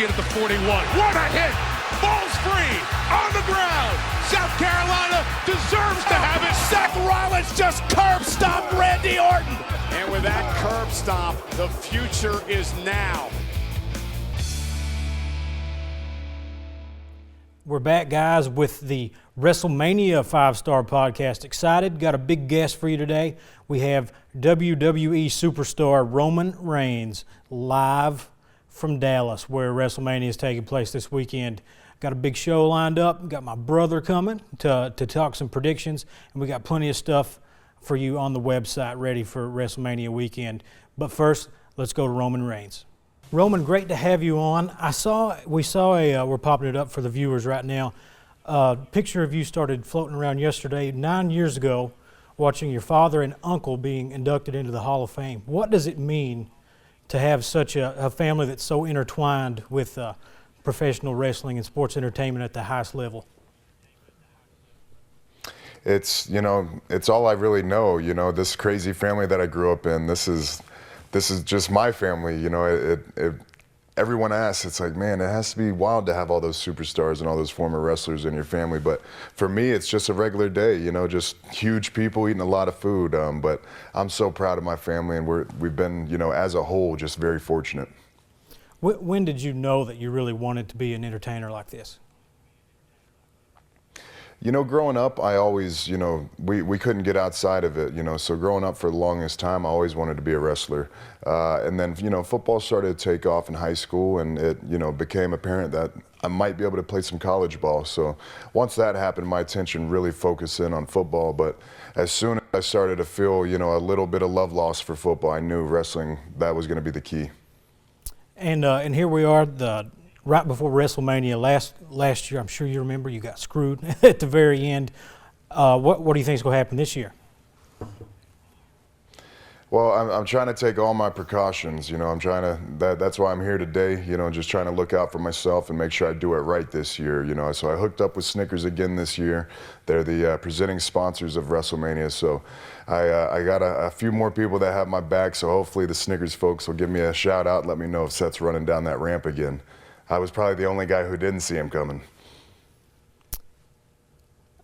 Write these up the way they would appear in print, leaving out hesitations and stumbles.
it at the 41. What a hit! Falls free on the ground. South Carolina deserves to have it. Seth Rollins just curb stomped Randy Orton. And with that curb stomp, the future is now. We're back, guys, with the WrestleMania 5-Star Podcast. Excited, got a big guest for you today. We have WWE superstar Roman Reigns live from Dallas, where WrestleMania is taking place this weekend. Got a big show lined up. Got my brother coming to talk some predictions, and we got plenty of stuff for you on the website ready for WrestleMania weekend. But first, let's go to Roman Reigns. Roman, great to have you on. We're popping it up for the viewers right now. A picture of you started floating around yesterday, 9 years ago, watching your father and uncle being inducted into the Hall of Fame. What does it mean to have such a family that's so intertwined with professional wrestling and sports entertainment at the highest level? It's all I really know. This crazy family that I grew up in. This is just my family. Everyone asks, it's like, man, it has to be wild to have all those superstars and all those former wrestlers in your family. But for me, it's just a regular day, just huge people eating a lot of food. But I'm so proud of my family, and we've been, as a whole, just very fortunate. When did you know that you really wanted to be an entertainer like this? Growing up, I always, we couldn't get outside of it, so growing up for the longest time, I always wanted to be a wrestler. And then, football started to take off in high school, and it, became apparent that I might be able to play some college ball. So once that happened, my attention really focused in on football. But as soon as I started to feel, a little bit of love lost for football, I knew wrestling, that was going to be the key. And here we are, right before WrestleMania last year. I'm sure you remember you got screwed at the very end. What do you think is going to happen this year? Well, I'm trying to take all my precautions. That's why I'm here today. Just trying to look out for myself and make sure I do it right this year. So I hooked up with Snickers again this year. They're the presenting sponsors of WrestleMania. So I got a few more people that have my back. So hopefully the Snickers folks will give me a shout out and let me know if Seth's running down that ramp again. I was probably the only guy who didn't see him coming.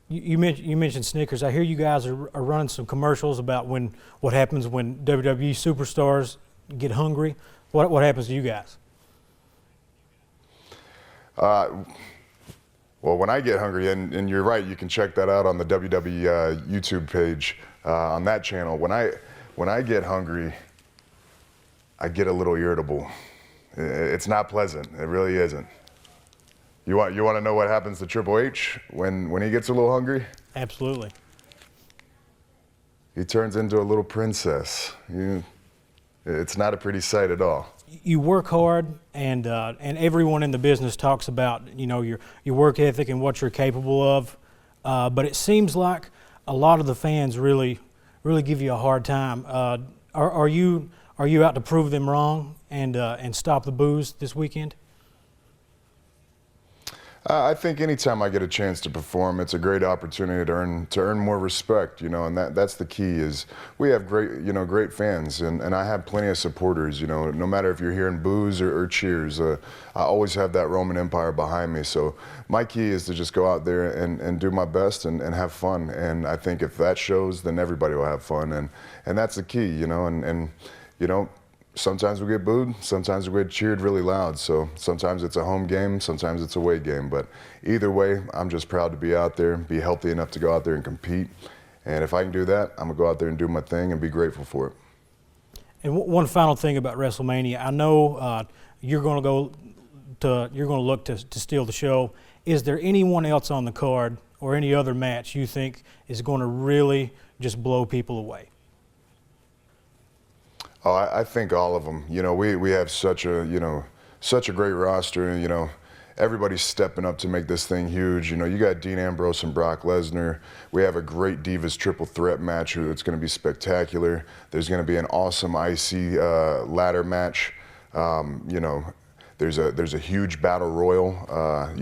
You mentioned Snickers. I hear you guys are running some commercials about what happens when WWE superstars get hungry. What happens to you guys? Well, when I get hungry, and you're right, you can check that out on the WWE YouTube page on that channel. When I get hungry, I get a little irritable. It's not pleasant. It really isn't. You want to know what happens to Triple H when he gets a little hungry? Absolutely. He turns into a little princess. It's not a pretty sight at all. You work hard, and everyone in the business talks about your work ethic and what you're capable of. But it seems like a lot of the fans really give you a hard time. Are you out to prove them wrong and stop the boos this weekend? I think anytime I get a chance to perform, it's a great opportunity to earn more respect, and that's the key. Is we have great fans, and I have plenty of supporters, no matter if you're hearing boos or cheers. I always have that Roman Empire behind me. So my key is to just go out there and do my best and have fun. And I think if that shows, then everybody will have fun, and that's the key, and sometimes we get booed, sometimes we get cheered really loud. So sometimes it's a home game, sometimes it's a away game. But either way, I'm just proud to be out there, be healthy enough to go out there and compete. And if I can do that, I'm gonna go out there and do my thing and be grateful for it. And one final thing about WrestleMania, I know you're going to look to steal the show. Is there anyone else on the card or any other match you think is going to really just blow people away? Oh, I think all of them. We have such a great roster. Everybody's stepping up to make this thing huge. You got Dean Ambrose and Brock Lesnar. We have a great Divas triple threat match that's going to be spectacular. There's going to be an awesome IC ladder match. There's a huge battle royal.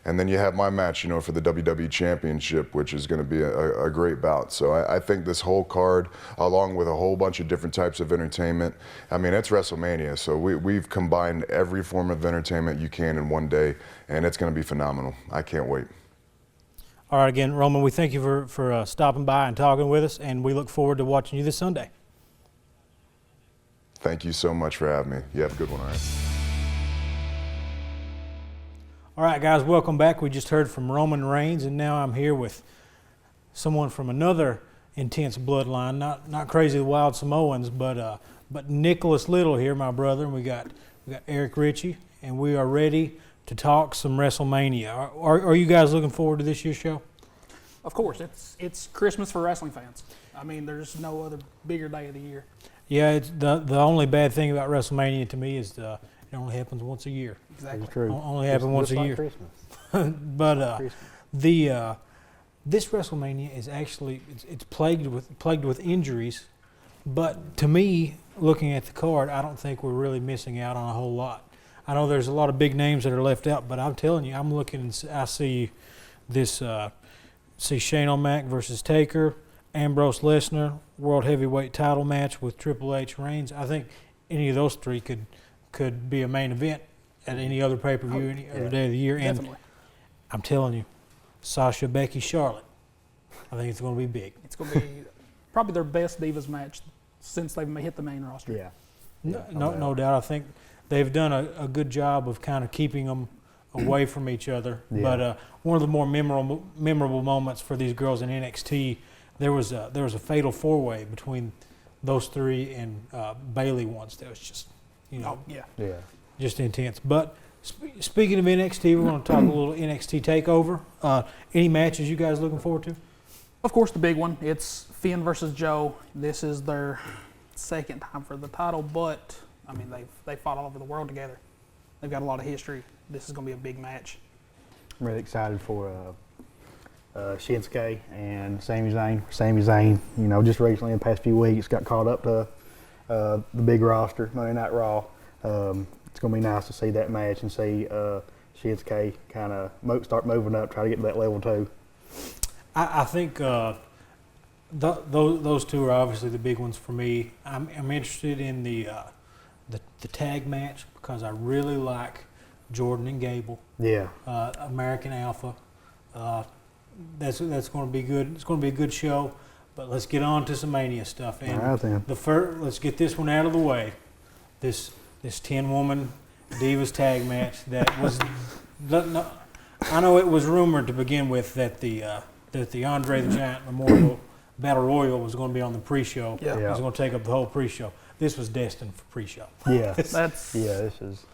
And then you have my match, you know, for the WWE Championship, which is going to be a great bout. So I think this whole card, along with a whole bunch of different types of entertainment, I mean, it's WrestleMania. So we've combined every form of entertainment you can in one day, and it's going to be phenomenal. I can't wait. All right, again, Roman, we thank you for stopping by and talking with us, and we look forward to watching you this Sunday. Thank you so much for having me. You have a good one, all right? All right, guys, welcome back. We just heard from Roman Reigns, and now I'm here with someone from another intense bloodline, not Crazy the Wild Samoans, but Nicholas Little here, my brother, and we got Eric Ritchie, and we are ready to talk some WrestleMania. Are you guys looking forward to this year's show? Of course, it's Christmas for wrestling fans. I mean, there's no other bigger day of the year. Yeah, it's the only bad thing about WrestleMania to me is it only happens once a year. Exactly. True. Only happens once a year. Christmas. But this WrestleMania is actually it's plagued with injuries. But to me, looking at the card, I don't think we're really missing out on a whole lot. I know there's a lot of big names that are left out, but I'm telling you, I'm looking and I see this Shane O'Mac versus Taker, Ambrose Lesnar, World Heavyweight title match with Triple H Reigns. I think any of those three could be a main event at any other pay-per-view any other day of the year. Definitely. And I'm telling you, Sasha, Becky, Charlotte, I think it's going to be big. It's going to be probably their best Divas match since they've hit the main roster. Yeah. No doubt. I think they've done a good job of kind of keeping them away from each other. Yeah. But one of the more memorable moments for these girls in NXT, there was a fatal four-way between those three and Bayley once. That was just, Yeah. just intense. But speaking of NXT, we're going to talk a little NXT TakeOver. Any matches you guys looking forward to? Of course, the big one. It's Finn versus Joe. This is their second time for the title, but I mean they fought all over the world together. They've got a lot of history. This is going to be a big match. I'm really excited for Shinsuke and Sami Zayn. Sami Zayn, just recently in the past few weeks got caught up to the big roster, Monday Night Raw. It's going to be nice to see that match and see Shinsuke kind of start moving up, try to get to that level too. I think those two are obviously the big ones for me. I'm interested in the tag match because I really like Jordan and Gable. Yeah. American Alpha. That's going to be good. It's going to be a good show. But let's get on to some Mania stuff. And All right, then. let's get this one out of the way. This 10-woman Divas tag match that was. I know it was rumored to begin with that the Andre the Giant Memorial Battle Royal was going to be on the pre-show. Yeah. It was going to take up the whole pre-show. This was destined for pre-show. Yeah. That's This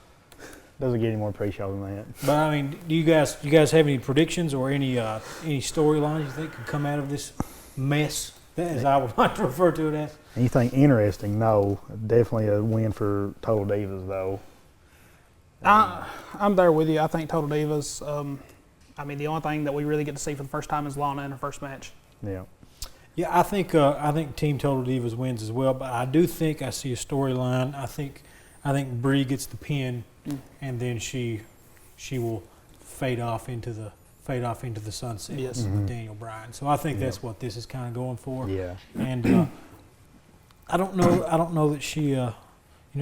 doesn't get any more pre-show than that. But I mean, do you guys have any predictions or any storylines you think could come out of this mess, as I would like to refer to it as? Anything interesting? No. Definitely a win for Total Divas though. I'm there with you. I think Total Divas. I mean, the only thing that we really get to see for the first time is Lana in her first match. Yeah. Yeah, I think Team Total Divas wins as well, but I do think I see a storyline. I think Brie gets the pin, and then she will fade off into the sunset Yes. with Daniel Bryan. So I think that's what this is kind of going for. Yeah. And I don't know that she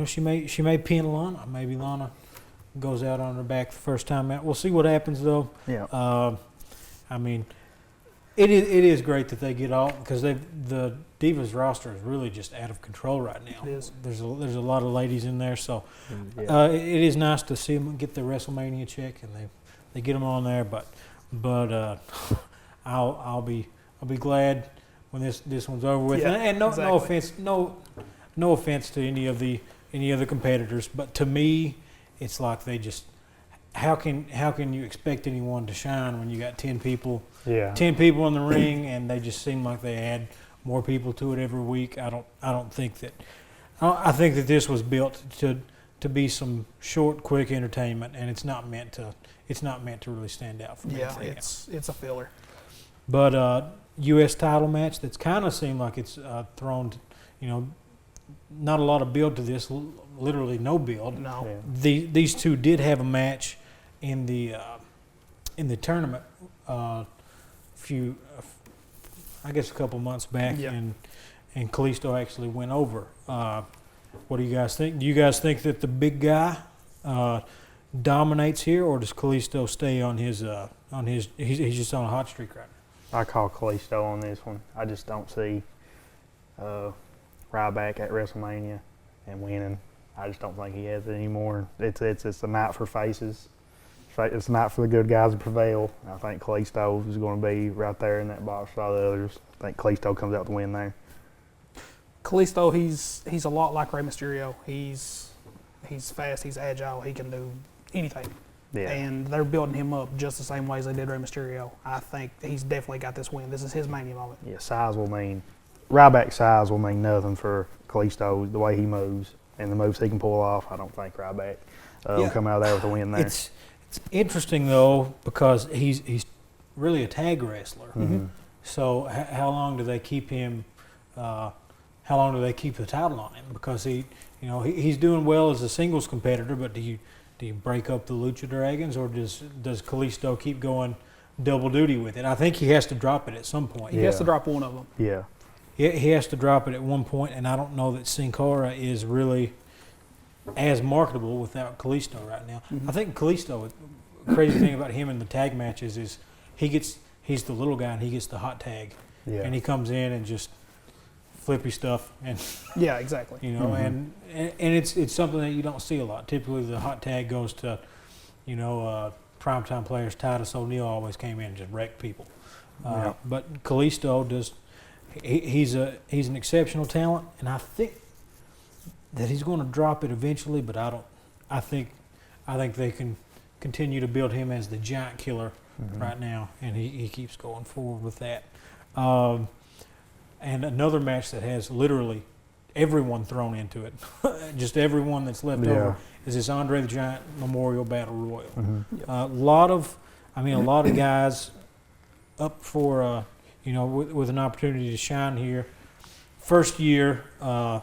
she may pin Lana. Maybe Lana goes out on her back the first time out. We'll see what happens though. Yeah. I mean, it is great that they get all because the Divas roster is really just out of control right now. It is. There's a lot of ladies in there, so it is nice to see them get the WrestleMania check and they get them on there. But I'll be glad when this one's over with. Yeah, And no exactly. no offense to any other competitors, but to me, it's like they just. How can you expect anyone to shine when you got 10 people? Yeah. 10 people in the ring, and they just seem like they add more people to it every week. I don't think that. I think that this was built to be some short, quick entertainment, and it's not meant to really stand out from anything else. It's a filler. But U.S. title match that's kind of seemed like it's thrown. Not a lot of build to this. Literally no build. No. Yeah. These two did have a match in the in the tournament a couple months back, and Kalisto actually went over. What do you guys think? Do you guys think that the big guy dominates here, or does Kalisto stay on his he's just on a hot streak right now? I call Kalisto on this one. I just don't see Ryback at WrestleMania and winning. I just don't think he has it anymore. It's a night for faces. It's a night for the good guys to prevail. I think Kalisto is going to be right there in that box with all the others. I think Kalisto comes out to win there. Kalisto, he's a lot like Rey Mysterio. He's fast, he's agile, he can do anything. Yeah. And they're building him up just the same way as they did Rey Mysterio. I think he's definitely got this win. This is his Mania moment. Yeah, Ryback's size will mean nothing for Kalisto, the way he moves and the moves he can pull off. I don't think Ryback will come out of there with a win there. It's interesting though, because he's really a tag wrestler. Mm-hmm. So how long do they keep him? How long do they keep the title on him? Because he's doing well as a singles competitor, but do you break up the Lucha Dragons, or does Kalisto keep going double duty with it? I think he has to drop it at some point. He has to drop one of them. Yeah. He has to drop it at one point, and I don't know that Sin Cara is really as marketable without Kalisto right now. Mm-hmm. I think Kalisto, the crazy thing about him in the tag matches is he's the little guy and he gets the hot tag. Yeah. And he comes in and just flippy stuff and Yeah, exactly. and it's something that you don't see a lot. Typically the hot tag goes to, primetime players. Titus O'Neil always came in and just wrecked people. But Kalisto does. He's an exceptional talent, and I think that he's going to drop it eventually. But I think they can continue to build him as the giant killer right now, and he keeps going forward with that. And another match that has literally everyone thrown into it, just everyone that's left over, is this Andre the Giant Memorial Battle Royal. Mm-hmm. A lot of guys up for with an opportunity to shine here. First year, a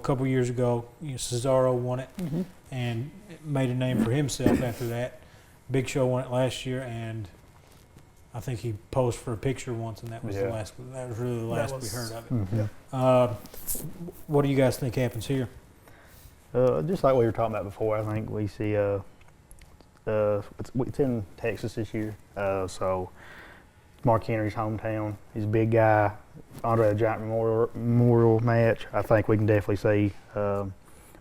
couple years ago, Cesaro won it and made a name for himself after that. Big Show won it last year, and I think he posed for a picture once, and that was the last. That was really the last we heard of it. Mm-hmm. What do you guys think happens here? Just like we were talking about before, I think we see it's in Texas this year, so Mark Henry's hometown. He's a big guy. Andre the Giant Memorial match. I think we can definitely see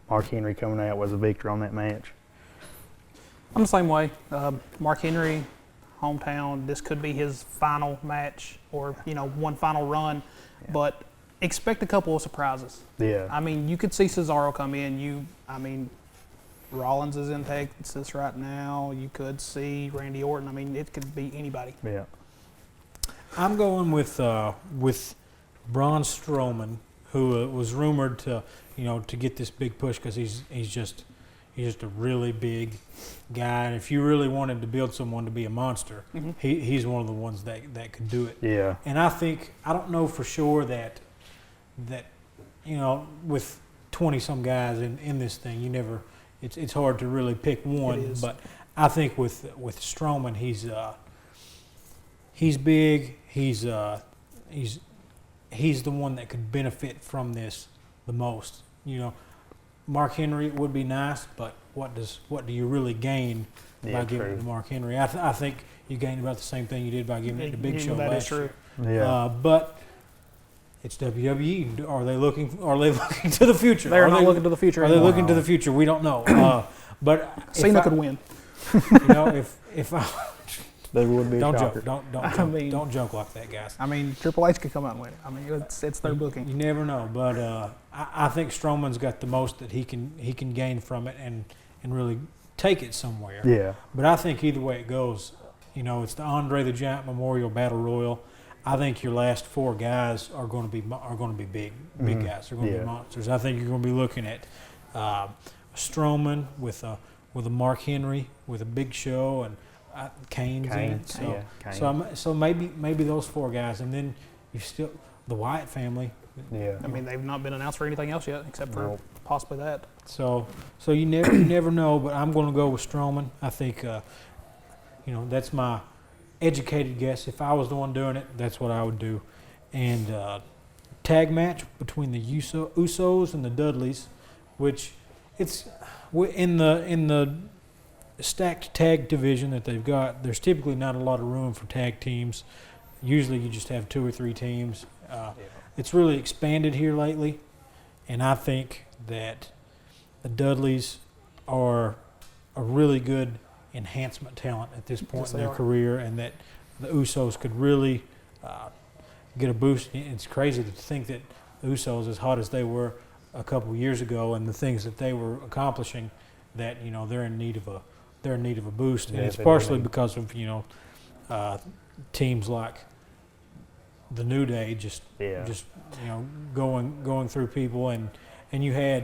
Mark Henry coming out with a victor on that match. I'm the same way. Mark Henry, hometown. This could be his final match, or one final run, but expect a couple of surprises. Yeah. I mean, you could see Cesaro come in. Rollins is in Texas right now. You could see Randy Orton. I mean, it could be anybody. Yeah. I'm going with Braun Strowman, who was rumored to get this big push because he's just a really big guy, and if you really wanted to build someone to be a monster, he's one of the ones that could do it. Yeah. And I don't know for sure that with 20-some guys in this thing, it's hard to really pick one. But I think with Strowman, he's big. He's the one that could benefit from this the most. Mark Henry would be nice, but what do you really gain by giving it to Mark Henry? I think you gain about the same thing you did by giving it to Big Show last year. Yeah. But it's WWE. Are they looking to the future? They're not looking to the future. Are they looking to the future? We don't know. But Cena could win. If I They would be don't shocker. joke. Don't joke like that, guys. I mean, Triple H could come out and win it. I mean, it's their booking. You never know, but I think Strowman's got the most that he can gain from it and really take it somewhere. Yeah. But I think either way it goes, it's the Andre the Giant Memorial Battle Royal. I think your last four guys are going to be big guys. They're going to be monsters. I think you're going to be looking at Strowman with a Mark Henry, with a Big Show, and Kane's in it. So maybe those four guys, and then you still the Wyatt family. Yeah. I mean, they've not been announced for anything else yet, except for possibly that. So you never know, but I'm going to go with Strowman. I think that's my educated guess. If I was the one doing it, that's what I would do. And tag match between the Usos and the Dudleys, which it's in the stacked tag division that they've got. There's typically not a lot of room for tag teams. Usually you just have 2 or 3 teams. It's really expanded here lately, and I think that the Dudleys are a really good enhancement talent at this point in their career, and that the Usos could really get a boost. It's crazy to think that the Usos, as hot as they were a couple of years ago, and the things that they were accomplishing, that they're in need of a boost, and it's partially because of teams like the New Day just going through people, and you had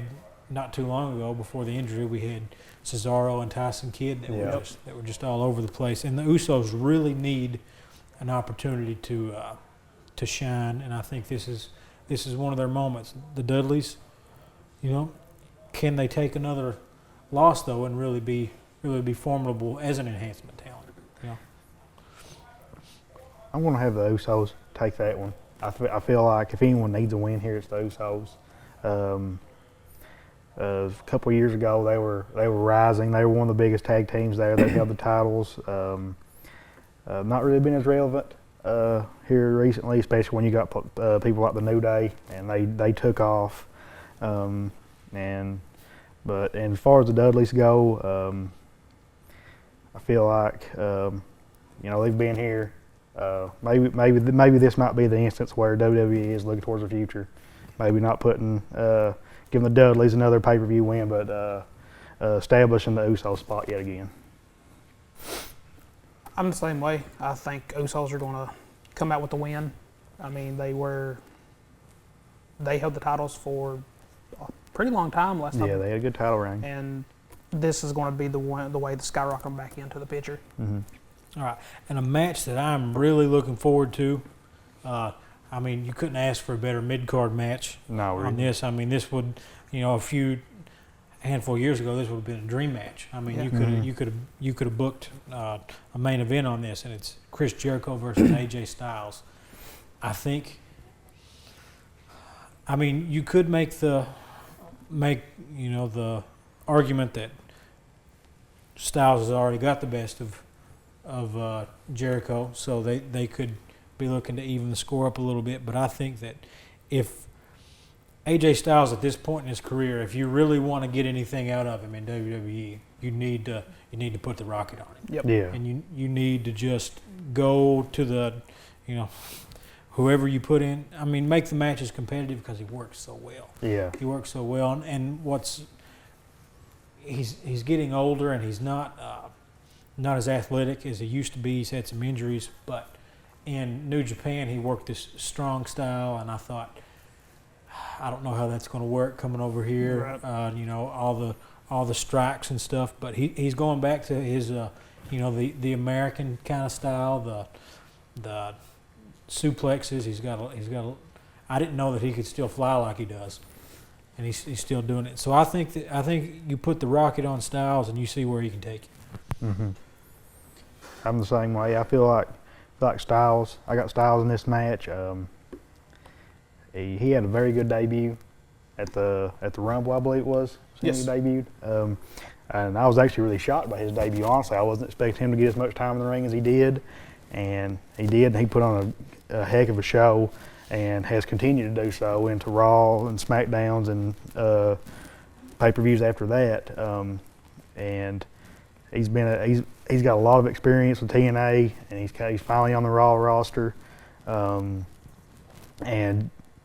not too long ago, before the injury, we had Cesaro and Tyson Kidd that were just all over the place, and the Usos really need an opportunity to shine, and I think this is one of their moments. The Dudleys, can they take another loss though and really be formidable as an enhancement talent? I'm going to have the Usos take that one. I feel like if anyone needs a win here, it's the Usos. A couple of years ago, they were rising. They were one of the biggest tag teams there. They held the titles. Not really been as relevant here recently, especially when you got people like the New Day, and they took off. But as far as the Dudleys go, I feel like they've been here. Maybe this might be the instance where WWE is looking towards the future. Maybe not giving the Dudleys another pay-per-view win, but establishing the Usos spot yet again. I'm the same way. I think Usos are going to come out with the win. I mean, they held the titles for a pretty long time last time. Yeah, they had a good title reign. And this is going to be the way to skyrocket them back into the picture. Mm-hmm. All right, and a match that I'm really looking forward to. I mean, you couldn't ask for a better mid-card match on this. I mean, this would, a handful of years ago, this would have been a dream match. I mean, you could have booked a main event on this, and it's Chris Jericho versus AJ Styles. I mean, you could make the argument that Styles has already got the best of Jericho, so they could be looking to even the score up a little bit. But I think that if AJ Styles at this point in his career, if you really want to get anything out of him in WWE, you need to put the rocket on him. Yep. Yeah. And you need to just go to the, whoever you put in. I mean, make the matches competitive because he works so well. Yeah. He works so well, and he's getting older, and he's not as athletic as he used to be. He's had some injuries, but in New Japan, he worked this strong style, and I thought, I don't know how that's going to work coming over here. Right. All the strikes and stuff, but he's going back to his the American kind of style, the suplexes. He's got I didn't know that he could still fly like he does, and he's still doing it. So I think you put the rocket on Styles, and you see where he can take you. Mm-hmm. I'm the same way. I feel like Styles. I got Styles in this match. He had a very good debut at the Rumble, I believe it was. Yes. He debuted. And I was actually really shocked by his debut. Honestly, I wasn't expecting him to get as much time in the ring as he did, and he did. And he put on a heck of a show, and has continued to do so into Raw and SmackDowns and pay-per-views after that. And he's got a lot of experience with TNA, and he's finally on the Raw roster. And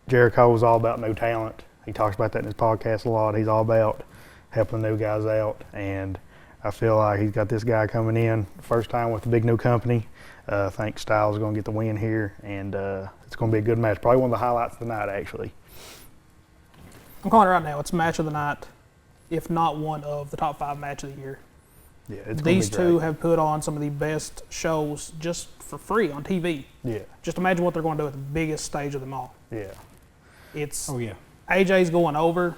Jericho was all about new talent. He talks about that in his podcast a lot. He's all about helping the new guys out, and I feel like he's got this guy coming in first time with a big new company. I think Styles is going to get the win here, and it's going to be a good match. Probably one of the highlights of the night, actually. I'm calling it right now. It's match of the night, if not one of the top 5 match of the year. Yeah, it's These gonna be two great. have put on some of the best shows just for free on TV. Yeah, Just imagine what they're going to do at the biggest stage of them all. yeah. It's Oh yeah. AJ's going over.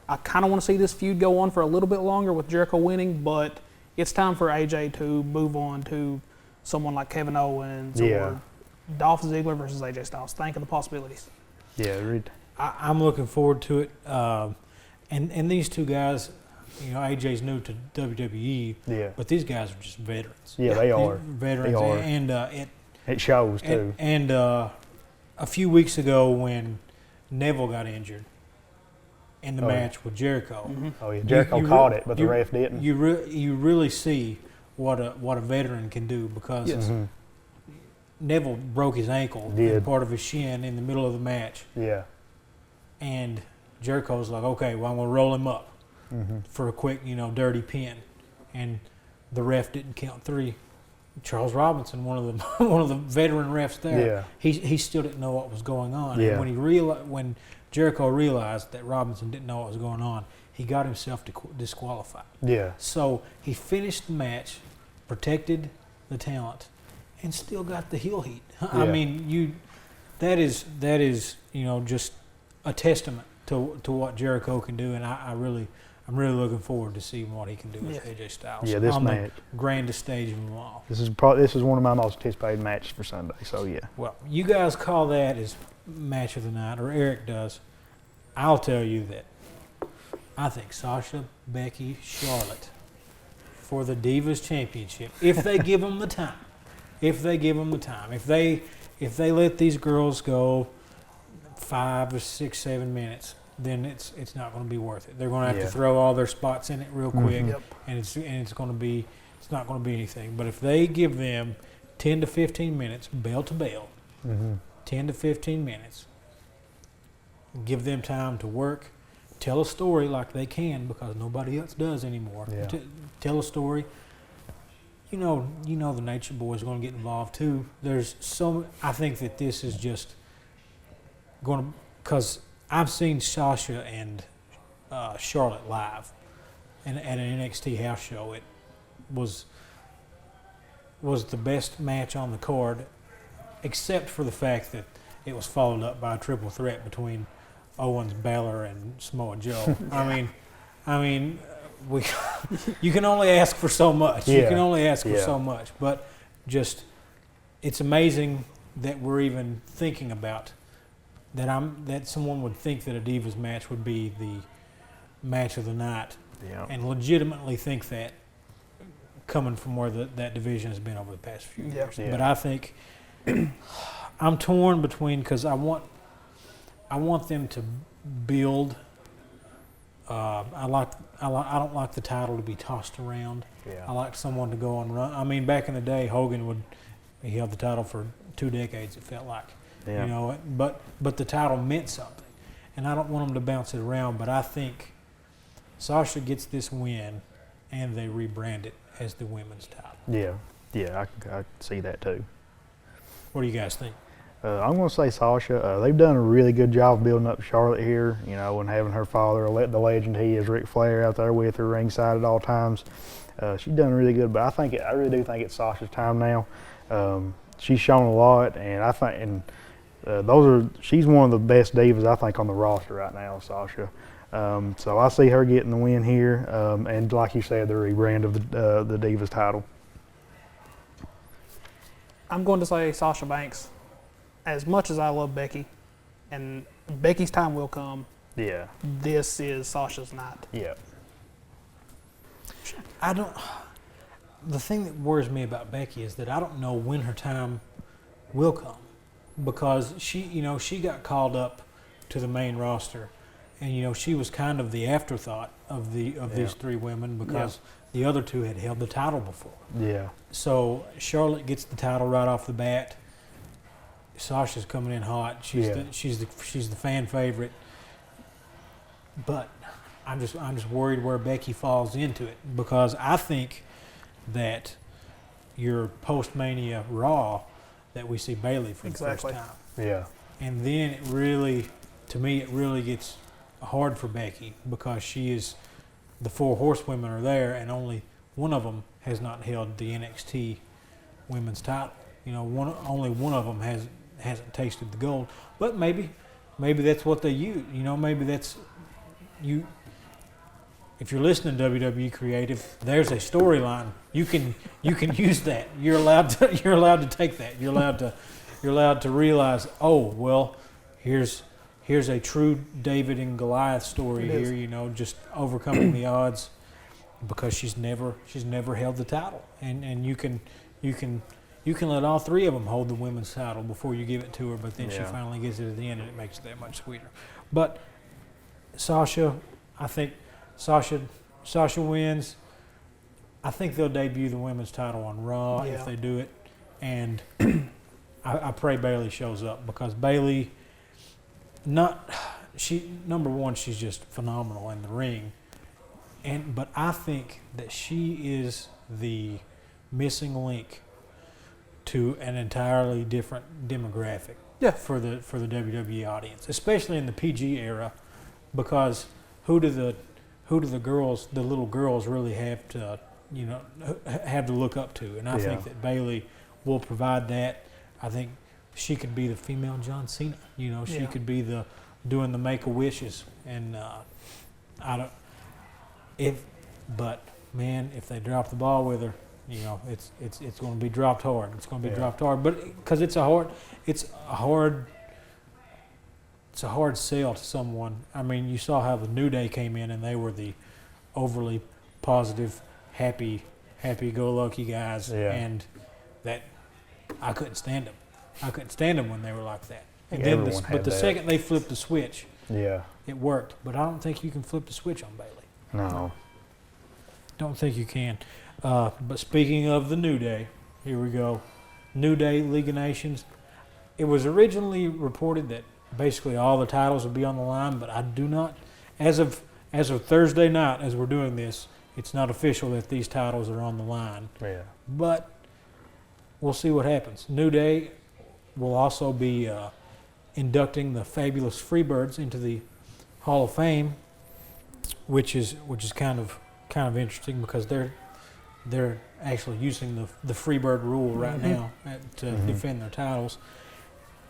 I kind of want to see this feud go on for a little bit longer with Jericho winning, but it's time for AJ to move on to someone like Kevin Owens Yeah. or Dolph Ziggler versus AJ Styles. Think of the possibilities. Yeah, I'm looking forward to it. And these two guys, you know, AJ's new to WWE, Yeah. but these guys are just veterans. Yeah, they are. Veterans. They are. And it shows too. And a few weeks ago when Neville got injured in the match with Jericho. Oh yeah, Jericho caught it, but the ref didn't. You really see what a veteran can do, because Neville broke his ankle and part of his shin in the middle of the match. Yeah. And Jericho's like, okay, well, I'm going to roll him up for a quick, you know, dirty pin. And the ref didn't count 3. Charles Robinson, one of the veteran refs there, he still didn't know what was going on. Yeah. And when Jericho realized that Robinson didn't know what was going on, he got himself disqualified. Yeah. So he finished the match, protected the talent, and still got the heel heat. I mean, that is you know, just a testament to what Jericho can do, and I'm really looking forward to seeing what he can do with AJ Styles. Yeah, this on match, the grandest stage of them all. This is one of my most anticipated matches for Sunday. So yeah. Well, you guys call that as match of the night, or Eric does. I'll tell you that I think Sasha, Becky, Charlotte for the Divas Championship, if they give them the time. If they let these girls go 5 or 6, 7 minutes, then it's not going to be worth it. They're going to have to throw all their spots in it real quick, and it's not going to be anything. But if they give them 10 to 15 minutes, bell to bell, 10 to 15 minutes, give them time to work, tell a story like they can, because nobody else does anymore. Yeah. Tell a story. You know the Nature Boys are going to get involved too. I think that this is just going to, because I've seen Sasha and Charlotte live, and at an NXT house show. It was the best match on the card, except for the fact that it was followed up by a triple threat between Owens, Balor, and Samoa Joe. I mean, you can only ask for so much. You can only ask for so much. But just, it's amazing that we're even thinking about that someone would think that a Divas match would be the match of the night, and legitimately think that, coming from where that division has been over the past few years. But I think I'm torn between, because I want them to build. I don't like the title to be tossed around. I like someone to go and run. I mean, back in the day, Hogan he held the title for 2 decades. It felt like, you know. But the title meant something, and I don't want them to bounce it around. But I think Sasha gets this win, and they rebrand it as the women's title. I can see that too. What do you guys think? I'm going to say Sasha. They've done a really good job building up Charlotte here, you know, and having her father, the legend he is, Ric Flair, out there with her ringside at all times. She's done really good, but I really do think it's Sasha's time now. She's shown a lot, and she's one of the best divas, I think, on the roster right now, Sasha. So I see her getting the win here, and like you said, the rebrand of the Divas title. I'm going to say Sasha Banks. As much as I love Becky, and Becky's time will come, this is Sasha's night. The thing that worries me about Becky is that I don't know when her time will come, because she got called up to the main roster, and she was kind of the afterthought of these 3 women, because the other 2 had held the title before. So Charlotte gets the title right off the bat. Sasha's coming in hot. She's the fan favorite. But I'm just worried where Becky falls into it, because I think that your post-Mania Raw that we see Bayley for the first time. And then it really gets hard for Becky, because the 4 horsewomen are there, and only one of them has not held the NXT women's title. Only one of them hasn't tasted the gold, but maybe that's what they use. Maybe that's if you're listening to WWE Creative, there's a storyline. You can use that. You're allowed to take that. You're allowed to realize, oh well, here's a true David and Goliath story here. You know, just overcoming the odds because she's never held the title, and you can let all three of them hold the women's title before you give it to her, but then she finally gets it at the end, and it makes it that much sweeter. But Sasha, I think Sasha wins. I think they'll debut the women's title on Raw if they do it, and I pray Bayley shows up because Bayley, number one, she's just phenomenal in the ring, but I think that she is the missing link to an entirely different demographic for the WWE audience, especially in the PG era, because who do the little girls really have to look up to? And I think that Bayley will provide that. I think she could be the female John Cena. You know, she could be doing the Make-A-Wishes, and if they drop the ball with her, you know, it's going to be dropped hard. It's going to be dropped hard, but because it's a hard sell to someone. I mean, you saw how the New Day came in, and they were the overly positive, happy-go-lucky guys, and that I couldn't stand them. I couldn't stand them when they were like that. And then, the second they flipped the switch, it worked. But I don't think you can flip the switch on Bayley. No, don't think you can. But speaking of the New Day, here we go. New Day, League of Nations. It was originally reported that basically all the titles would be on the line, but I do not, as of Thursday night, as we're doing this, it's not official that these titles are on the line. Yeah. But we'll see what happens. New Day will also be inducting the Fabulous Freebirds into the Hall of Fame, which is kind of interesting because they're actually using the Freebird rule right now to defend their titles.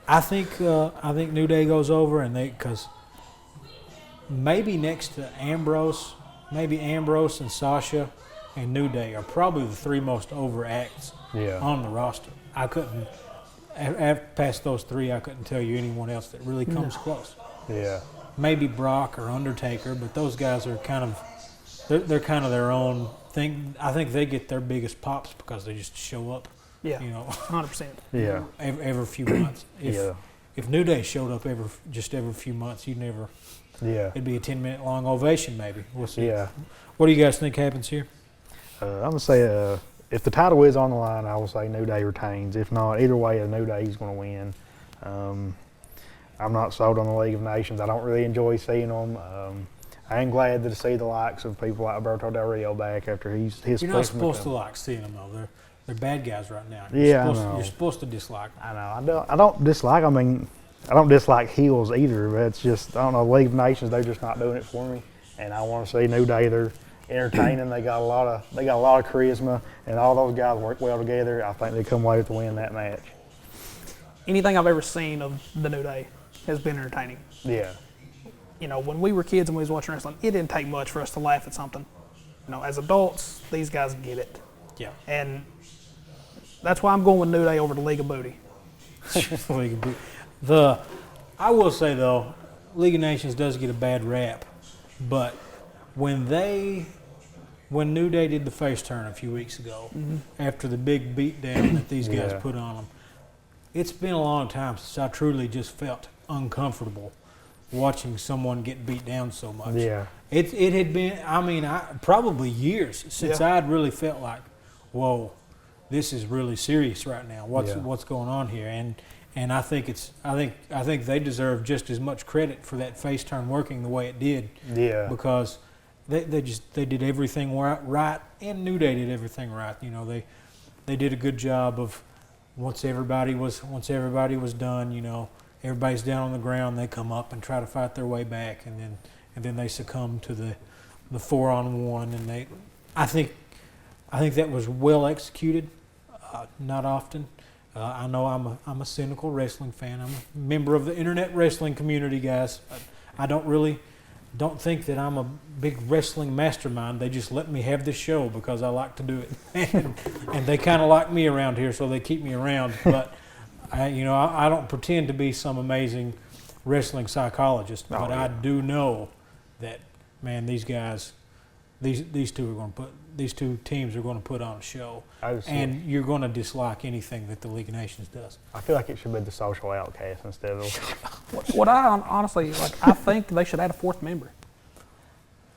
I think New Day goes over, and because maybe next to Ambrose and Sasha and New Day are probably the three most over acts on the roster. I couldn't, past those three, I couldn't tell you anyone else that really comes close. Yeah. Maybe Brock or Undertaker, but those guys are they're kind of their own thing. I think they get their biggest pops because they just show up. Yeah, you know, 100%. Yeah. Every few months. If New Day showed up every few months, you'd never. Yeah. It'd be a 10-minute long ovation, maybe. We'll see. Yeah. What do you guys think happens here? I'm gonna say if the title is on the line, I will say New Day retains. If not, either way, a New Day is going to win. I'm not sold on the League of Nations. I don't really enjoy seeing them. I am glad to see the likes of people like Alberto Del Rio back after his. You're not supposed to like seeing them though. They're bad guys right now. You're supposed to dislike them. I know. I don't dislike. I mean, I don't dislike heels either. But it's just I don't know. League of Nations, they're just not doing it for me. And I want to see New Day. They're entertaining. They got a lot of charisma, and all those guys work well together. I think they come away with the win that match. Anything I've ever seen of the New Day has been entertaining. Yeah. You know, when we were kids and we was watching wrestling, it didn't take much for us to laugh at something. You know, as adults, these guys get it. Yeah. And that's why I'm going with New Day over the League of Booty. I will say though, League of Nations does get a bad rap, but when New Day did the face turn a few weeks ago, after the big beatdown that these guys put on them, it's been a long time since I truly just felt uncomfortable watching someone get beat down so much. Yeah. It had been, probably years since I'd really felt like, whoa, this is really serious right now. What's going on here? And I think I think they deserve just as much credit for that face turn working the way it did. Yeah. Because they did everything right, and New Day did everything right. You know, they did a good job of once everybody was done. You know, everybody's down on the ground. They come up and try to fight their way back, and then they succumb to the 4-on-1. And I think that was well executed. Not often. I know I'm a cynical wrestling fan. I'm a member of the internet wrestling community, guys. I don't really don't think that I'm a big wrestling mastermind. They just let me have this show because I like to do it, and they kind of like me around here, so they keep me around. But I don't pretend to be some amazing wrestling psychologist, but I do know that, man, these guys, these two teams are going to put on a show, and you're going to dislike anything that the League of Nations does. I feel like it should be the social outcast instead of What I honestly I think they should add a fourth member,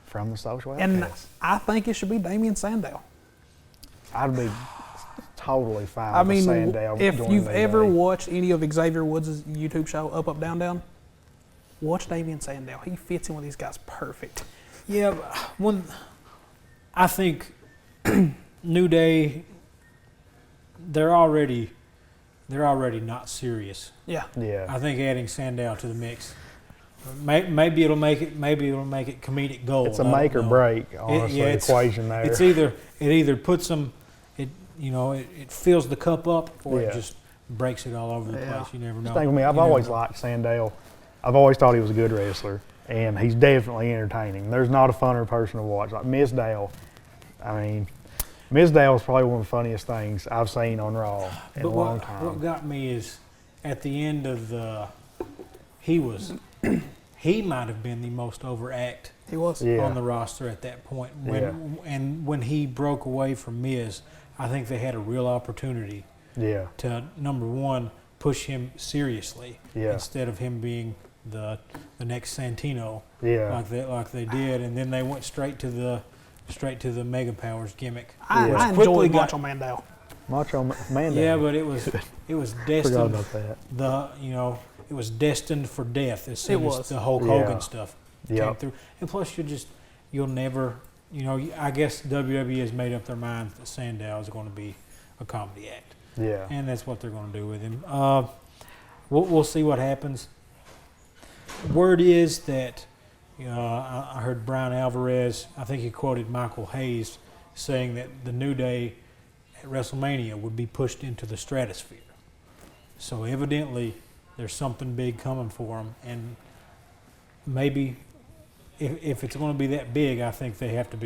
from the social outcast. and I think it should be Damian Sandow. I'd be totally fine I with mean, Sandow. if joining you've the ever day. watched any of Xavier Woods' YouTube show, Up, Up, Down, Down, watch Damian Sandow. He fits in with these guys perfect. Yeah, I think New Day, they're already not serious. Yeah. Yeah. I think adding Sandow to the mix, maybe it'll make it comedic gold. It's a I don't make or know. break, honestly, equation there. It's it either puts them, it fills the cup up, or it just breaks it all over the place. You never know. The thing with me, I've always liked Sandow. I've always thought he was a good wrestler, and he's definitely entertaining. There's not a funner person to watch. Like Mizdow, I mean, Mizdow is probably one of the funniest things I've seen on Raw in a long time. What got me is at the end of he might have been the most overact He was. Yeah. on the roster at that point. When he broke away from Miz, I think they had a real opportunity Yeah. to, number one, push him seriously Yeah. instead of him being the next Santino Yeah. like they did, and then they went straight to the Mega Powers gimmick. I Quickly enjoyed got- Macho Mandow. Macho Man. Yeah, but it was Forgot destined. about that. It was destined for death as soon It as was. the Hulk Yeah. Hogan stuff came Yep. through. And plus, you'll never, I guess WWE has made up their minds that Sandow is going to be a comedy act, Yeah. and that's what they're going to do with him. We'll see what happens. Word is that I heard Brian Alvarez, I think he quoted Michael Hayes, saying that the New Day at WrestleMania would be pushed into the stratosphere. So evidently, there's something big coming for them, and maybe if it's going to be that big, I think they have to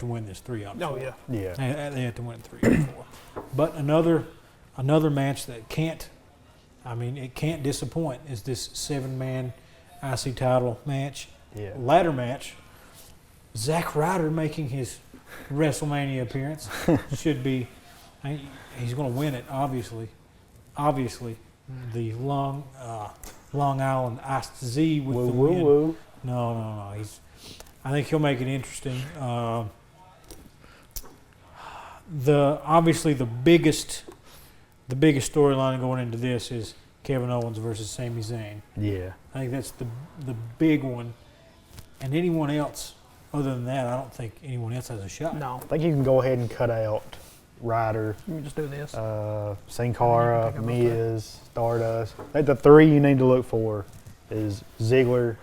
win this 3-on-4. Oh, yeah. Yeah. They have to win 3-on-4. But another match that it can't disappoint is this 7-man IC title match, Yeah. ladder match. Zack Ryder making his WrestleMania appearance. Should be, he's going to win it, obviously. The Long Island Iced Z with the win. Woo. No. I think he'll make it interesting. The biggest storyline going into this is Kevin Owens versus Sami Zayn. Yeah. I think that's the big one. And anyone else other than that, I don't think anyone else has a shot. No. I think you can go ahead and cut out Ryder, Let me just do this. Sin Cara, Miz, Stardust. I think the three you need to look for is Ziggler,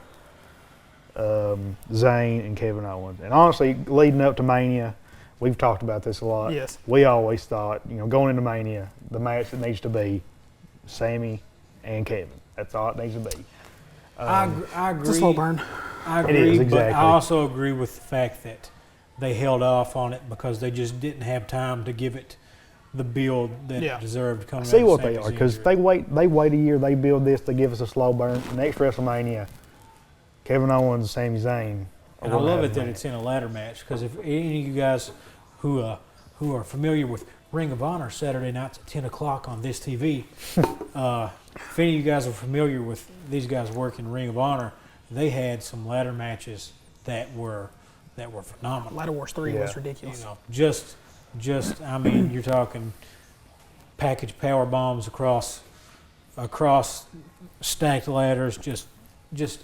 Zayn, and Kevin Owens. And honestly, leading up to Mania, we've talked about this a lot. Yes. We always thought, going into Mania, the match that needs to be Sammy and Kevin. That's all it needs to be. I agree. It's a slow burn. I It agree, is, but exactly. I also agree with the fact that they held off on it because they just didn't have time to give it the build that it deserved coming out See of what they Sammy's are, because injury. they wait a year, they build this, they give us a slow burn. Next WrestleMania, Kevin Owens and Sami Zayn. And I love it that it's in a ladder match, because if any of you guys who are familiar with Ring of Honor Saturday nights at 10 o'clock on this TV, if any of you guys are familiar with these guys working Ring of Honor, they had some ladder matches that were phenomenal. Ladder Wars 3 was ridiculous. Just you're talking package power bombs across stacked ladders, just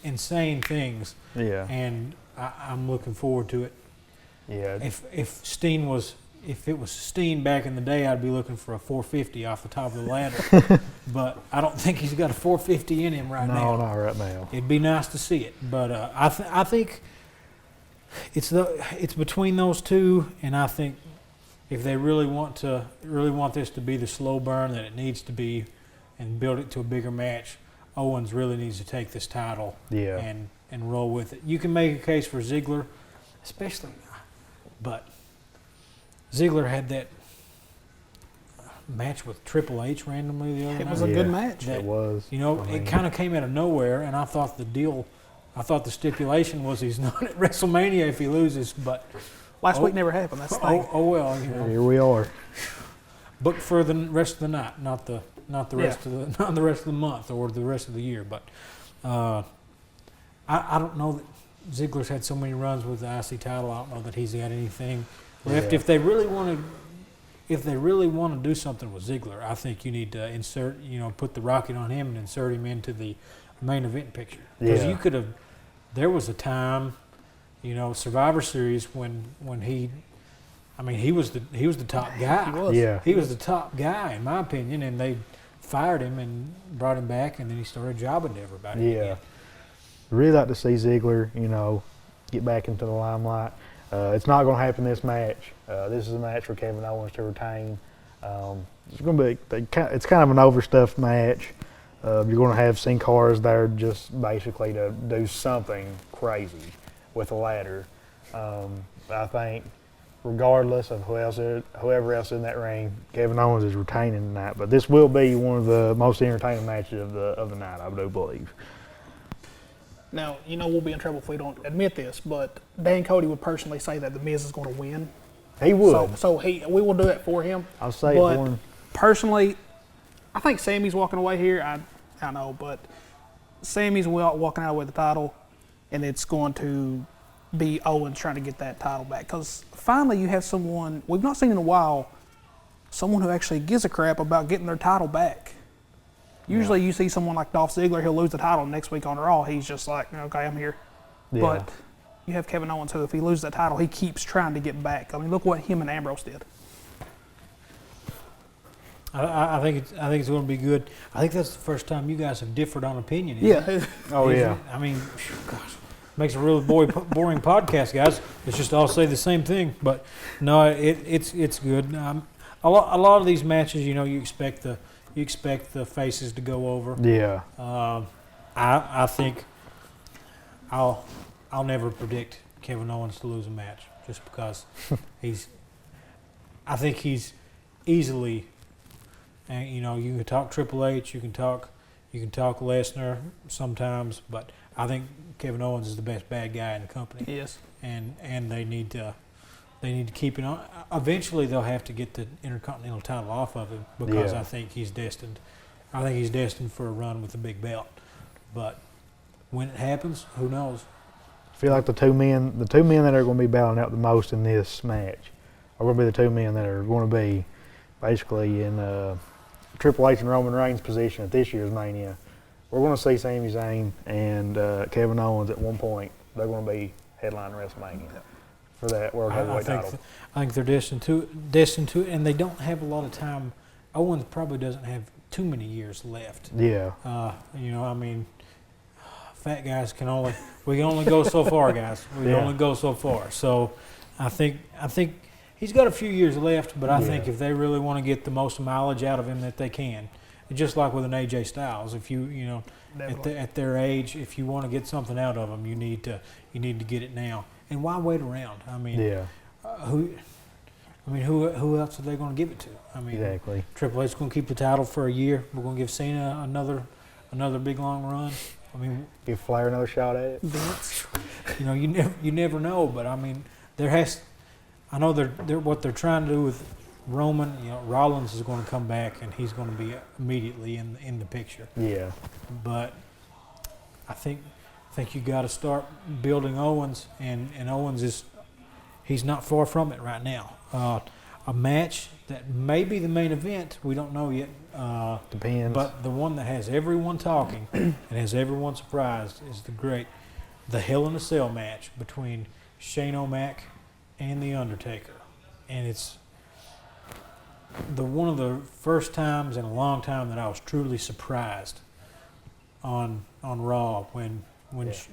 insane things. Yeah. And I'm looking forward to it. Yeah. If it was Steen back in the day, I'd be looking for a 450 off the top of the ladder. But I don't think he's got a 450 in him right now. No, not right now. It'd be nice to see it, but I think it's between those two, and I think if they really want this to be the slow burn that it needs to be, and build it to a bigger match, Owens really needs to take this title Yeah. and and roll with it. You can make a case for Ziggler, especially, but Ziggler had that match with Triple H randomly the other night. It was a good match. It was. You know, it kind of came out of nowhere, and I thought the stipulation was he's not at WrestleMania if he loses, but Last week never happened. That's the thing. oh well, you know. Here we are. Booked for the rest of the night, not the rest of the month or the rest of the year. But I don't know that Ziggler's had so many runs with the IC title. I don't know that he's got anything left. Yeah. If they really want to do something with Ziggler, I think you need to put the rocket on him and insert him into the main event picture. Because you could have. There was a time, Survivor Series when he was the top guy. He was. Yeah. He was the top guy, in my opinion, and they fired him and brought him back, and then he started jobbing to everybody. Yeah. Again. Really like to see Ziggler, get back into the limelight. It's not going to happen this match. This is a match for Kevin Owens to retain. It's going to be. It's kind of an overstuffed match. You're going to have Sin Cara's there just basically to do something crazy with a ladder. I think, regardless of whoever else in that ring, Kevin Owens is retaining tonight. But this will be one of the most entertaining matches of the night, I do believe. Now, we'll be in trouble if we don't admit this, but Dan Cody would personally say that The Miz is going to win. He would. So we will do it for him. I'll say but it for him. Personally, I think Sammy's walking away here. I know, but Sammy's walking out with the title, and it's going to be Owens trying to get that title back. Because finally you have someone we've not seen in a while, someone who actually gives a crap about getting their title back. Usually you see someone like Dolph Ziggler, he'll lose the title next week on Raw. He's just like, okay, I'm here. Yeah. But you have Kevin Owens who, if he loses that title, he keeps trying to get back. I mean, look what him and Ambrose did. I think it's going to be good. I think that's the first time you guys have differed on opinion. Yeah. Isn't it? I mean, gosh, makes a really boring podcast, guys. It's just all say the same thing. But no, it's good. A lot of these matches, you expect the faces to go over. Yeah. I think I'll never predict Kevin Owens to lose a match just because I think he's easily. And you can talk Triple H, you can talk Lesnar sometimes, but I think Kevin Owens is the best bad guy in the company. Yes. And they need to keep it on. Eventually, they'll have to get the Intercontinental title off of him because I think he's destined. I think he's destined for a run with the big belt. But when it happens, who knows? I feel like the two men that are going to be battling out the most in this match are going to be the two men that are going to be basically in Triple H and Roman Reigns' position at this year's Mania. We're going to see Sami Zayn and Kevin Owens at one point. They're going to be headlining WrestleMania for that World Heavyweight title. I think they're destined to it, and they don't have a lot of time. Owens probably doesn't have too many years left. Yeah. Fat guys can only go so far, guys. We can only go so far. So, I think he's got a few years left, but I think if they really want to get the most mileage out of him that they can, just like with an AJ Styles, if you at their age, if you want to get something out of them, you need to get it now. And why wait around? I mean, who else are they going to give it to? I mean, exactly. Triple H is going to keep the title for a year. We're going to give Cena another big long run. I mean, give Flair another shot at it. You never know, but I mean, I know they're what they're trying to do with Roman. Rollins is going to come back and he's going to be immediately in the picture. Yeah. But I think you got to start building Owens, and Owens he's not far from it right now. A match that may be the main event, we don't know yet. Depends. But the one that has everyone talking and has everyone surprised is the Hell in a Cell match between Shane O'Mac and The Undertaker. And it's one of the first times in a long time that I was truly surprised on Raw when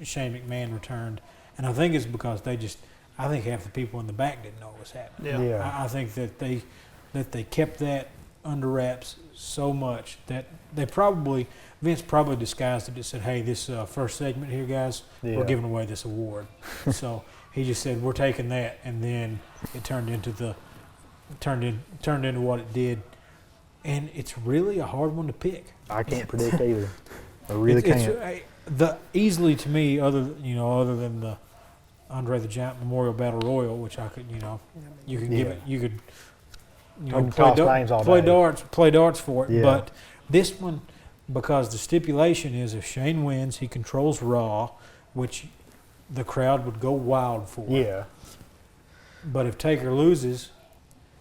Shane McMahon returned. And I think it's because I think half the people in the back didn't know what was happening. Yeah. I think that they kept that under wraps so much that Vince probably disguised it and said, hey, this first segment here, guys, we're giving away this award. So he just said, we're taking that, and then it turned into what it did. And it's really a hard one to pick. I can't predict either. I really can't. Easily to me, other than the Andre the Giant Memorial Battle Royal, which I could, you could give it, you could, play darts for it. Yeah. But this one, because the stipulation is if Shane wins, he controls Raw, which the crowd would go wild for. Yeah. But if Taker loses,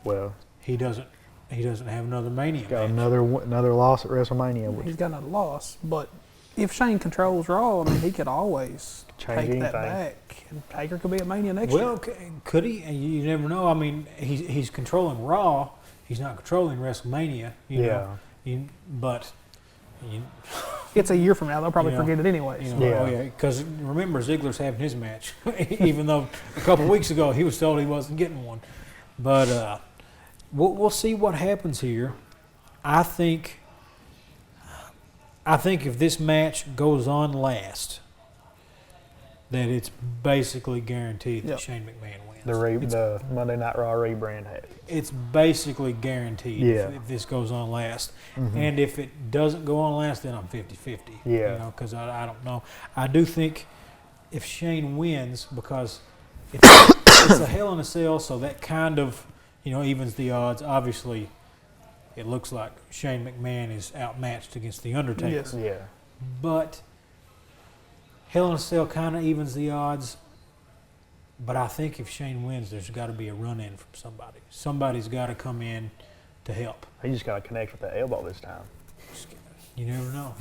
well, he doesn't have another Mania got match. another loss at WrestleMania. He's got another loss, but if Shane controls Raw, I mean, he could always take that back, and Taker could be at Mania next year. Well, could he? You never know. I mean, he's controlling Raw. He's not controlling WrestleMania. But it's a year from now. They'll probably forget it anyways. Because remember, Ziggler's having his match, even though a couple of weeks ago he was told he wasn't getting one. But we'll see what happens here. I think if this match goes on last, that it's basically guaranteed that Shane McMahon wins. The Monday Night Raw rebrand happens. It's basically guaranteed if this goes on last. Mm-hmm. And if it doesn't go on last, then I'm 50-50. Yeah. Because I don't know. I do think if Shane wins, because it's a Hell in a Cell, so that kind of, evens the odds. Obviously, it looks like Shane McMahon is outmatched against The Undertaker. Yes. Yeah. But Hell in a Cell kind of evens the odds. But I think if Shane wins, there's got to be a run-in from somebody. Somebody's got to come in to help. He just got to connect with that elbow this time. You never know.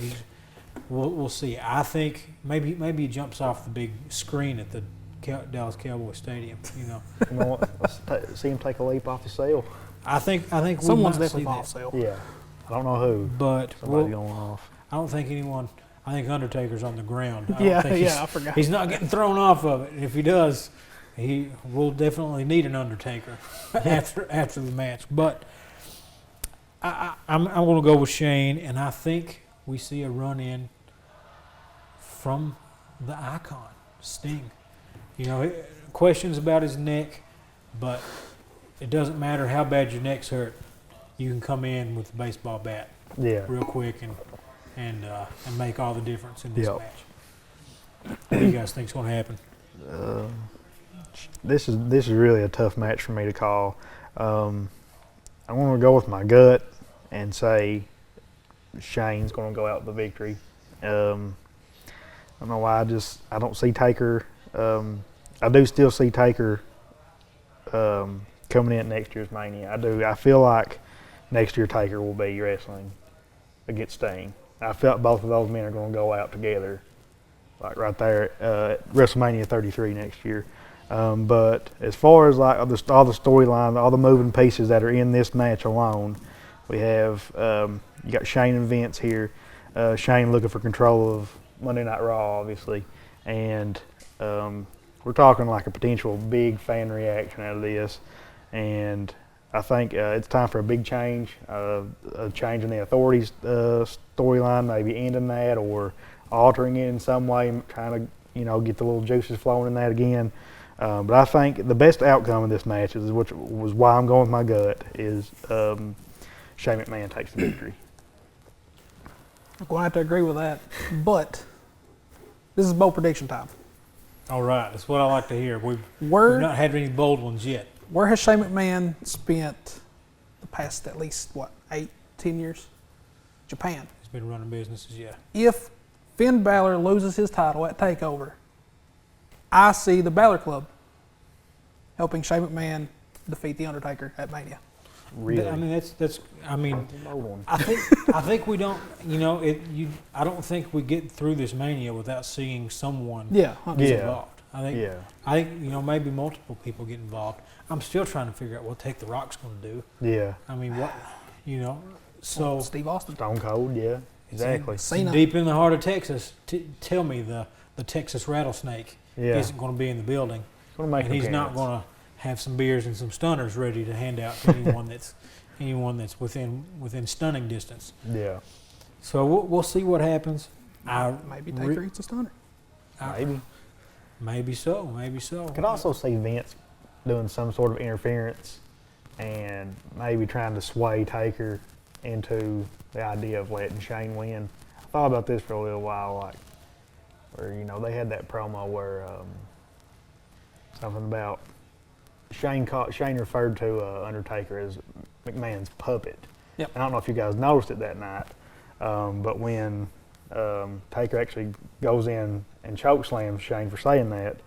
We'll see. I think maybe he jumps off the big screen at the Dallas Cowboys Stadium. Let's see him take a leap off the sail. I think someone's definitely off sale. Yeah, I don't know who, but somebody going off. I don't think anyone. I think Undertaker's on the ground. I forgot. He's not getting thrown off of it. And if he does, he will definitely need an Undertaker after the match. But I'm going to go with Shane, and I think we see a run-in from the Icon, Sting. Questions about his neck, but it doesn't matter how bad your neck's hurt. You can come in with a baseball bat real quick and make all the difference in this match. What do you guys think's going to happen? This is really a tough match for me to call. I'm going to go with my gut and say Shane's going to go out with the victory. I don't know why. I don't see Taker. I do still see Taker coming in next year's Mania. I do. I feel like next year Taker will be wrestling against Sting. I felt both of those men are going to go out together, like right there at WrestleMania 33 next year. But as far as like all the storyline, all the moving pieces that are in this match alone, we have you got Shane and Vince here. Shane looking for control of Monday Night Raw, obviously, and we're talking like a potential big fan reaction out of this. And I think it's time for a big change, a change in the authorities storyline, maybe ending that or altering it in some way, trying to get the little juices flowing in that again. But I think the best outcome of this match, which was why I'm going with my gut, is Shane McMahon takes the victory. I'm going to have to agree with that, but this is bold prediction time. All right, that's what I like to hear. We've not had any bold ones yet. Where has Shane McMahon spent the past at least, 8, 10 years? Japan. He's been running businesses, yeah. If Finn Balor loses his title at TakeOver, I see the Balor Club helping Shane McMahon defeat The Undertaker at Mania. Really? I mean, that's. I mean, I think we don't. I don't think we get through this Mania without seeing someone involved. I think maybe multiple people get involved. I'm still trying to figure out what Take the Rock's going to do. Yeah. I mean, what so Steve Austin, Stone Cold, yeah, exactly. Cena. Deep in the heart of Texas. Tell me the Texas rattlesnake isn't going to be in the building, and he's not going to have some beers and some stunners ready to hand out to anyone that's anyone that's within stunning distance. Yeah. So we'll see what happens. Maybe Taker eats a stunner. Maybe. Maybe so. I could also see Vince doing some sort of interference and maybe trying to sway Taker into the idea of letting Shane win. I thought about this for a little while, like where they had that promo where something about Shane referred to Undertaker as McMahon's puppet. Yep. I don't know if you guys noticed it that night, but when Taker actually goes in and chokeslams Shane for saying that,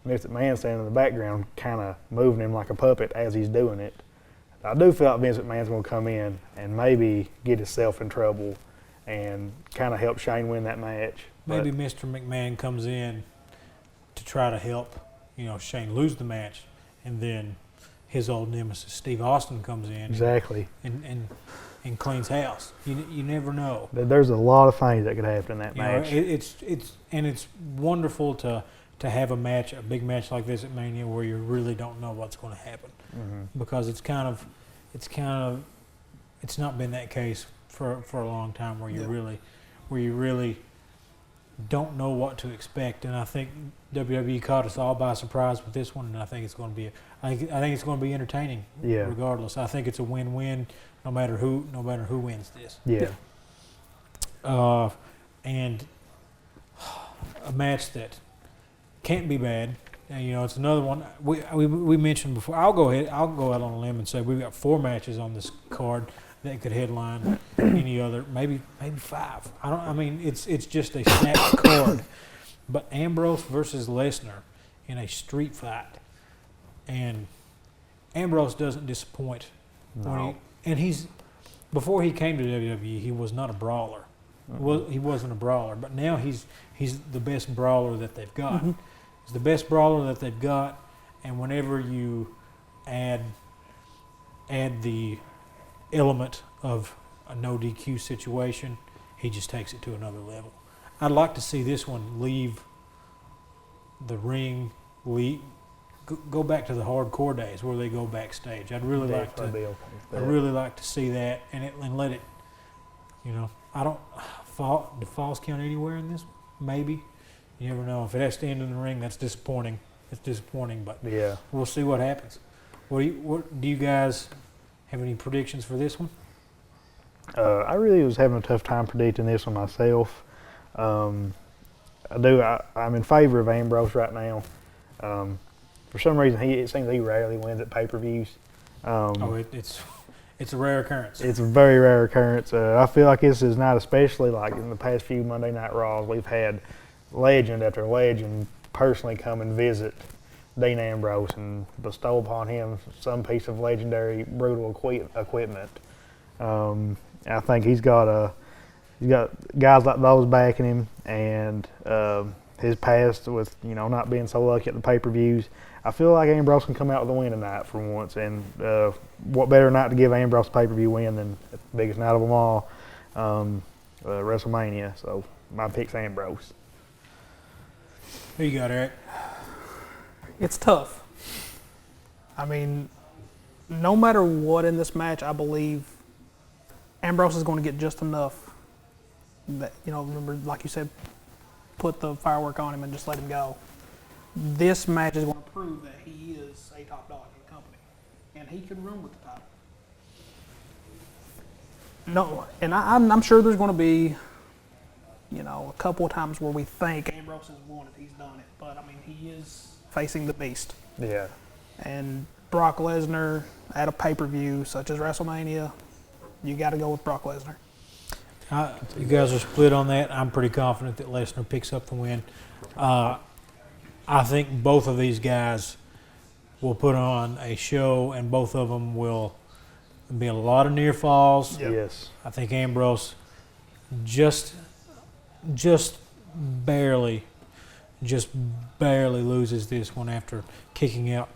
Mr. McMahon standing in the background kind of moving him like a puppet as he's doing it. I do feel like Vince McMahon's going to come in and maybe get himself in trouble and kind of help Shane win that match. Maybe Mr. McMahon comes in to try to help, Shane lose the match, and then his old nemesis Steve Austin comes in. Exactly. And cleans house. You never know. There's a lot of things that could happen in that match. It's wonderful to have a big match like this at Mania where you really don't know what's going to happen, because it's not been that case for a long time where you really don't know what to expect. And I think WWE caught us all by surprise with this one, and I think it's going to be I think it's going to be entertaining. Yeah. Regardless, I think it's a win-win no matter who wins this. Yeah. And a match that can't be bad. And, it's another one we mentioned before. I'll go out on a limb and say we've got 4 matches on this card that could headline any other, maybe 5. It's just a stacked card. But Ambrose versus Lesnar in a street fight, and Ambrose doesn't disappoint. No. Before he came to WWE, he was not a brawler. He wasn't a brawler, but now he's the best brawler that they've got. He's the best brawler that they've got, and whenever you add the element of a no DQ situation, he just takes it to another level. I'd like to see this one leave the ring, go back to the hardcore days where they go backstage. I'd really like to see that and let it. I don't. Do falls count anywhere in this? Maybe. You never know. If it has to end in the ring, that's disappointing. It's disappointing, but yeah, we'll see what happens. What do you guys have any predictions for this one? I really was having a tough time predicting this one myself. I'm in favor of Ambrose right now. For some reason, it seems he rarely wins at pay-per-views. It's a rare occurrence. It's a very rare occurrence. I feel like this is not, especially like in the past few Monday Night Raws, we've had legend after legend personally come and visit Dean Ambrose and bestow upon him some piece of legendary brutal equipment. I think he's got guys like those backing him, and his past with not being so lucky at the pay-per-views. I feel like Ambrose can come out with a win tonight for once, and what better night to give Ambrose a pay-per-view win than the biggest night of them all, WrestleMania. So my pick's Ambrose. Who you got, Eric? It's tough. No matter what in this match, I believe Ambrose is going to get just enough that, remember, like you said, put the firework on him and just let him go. This match is going to prove that he is a top dog in the company, and he can run with the title. No, and I'm sure there's going to be, a couple of times where we think Ambrose has won it, he's done it, but he is facing the beast. Yeah. And Brock Lesnar at a pay-per-view such as WrestleMania, you got to go with Brock Lesnar. You guys are split on that. I'm pretty confident that Lesnar picks up the win. I think both of these guys will put on a show, and both of them will be a lot of near falls. Yep. Yes. I think Ambrose just barely loses this one after kicking out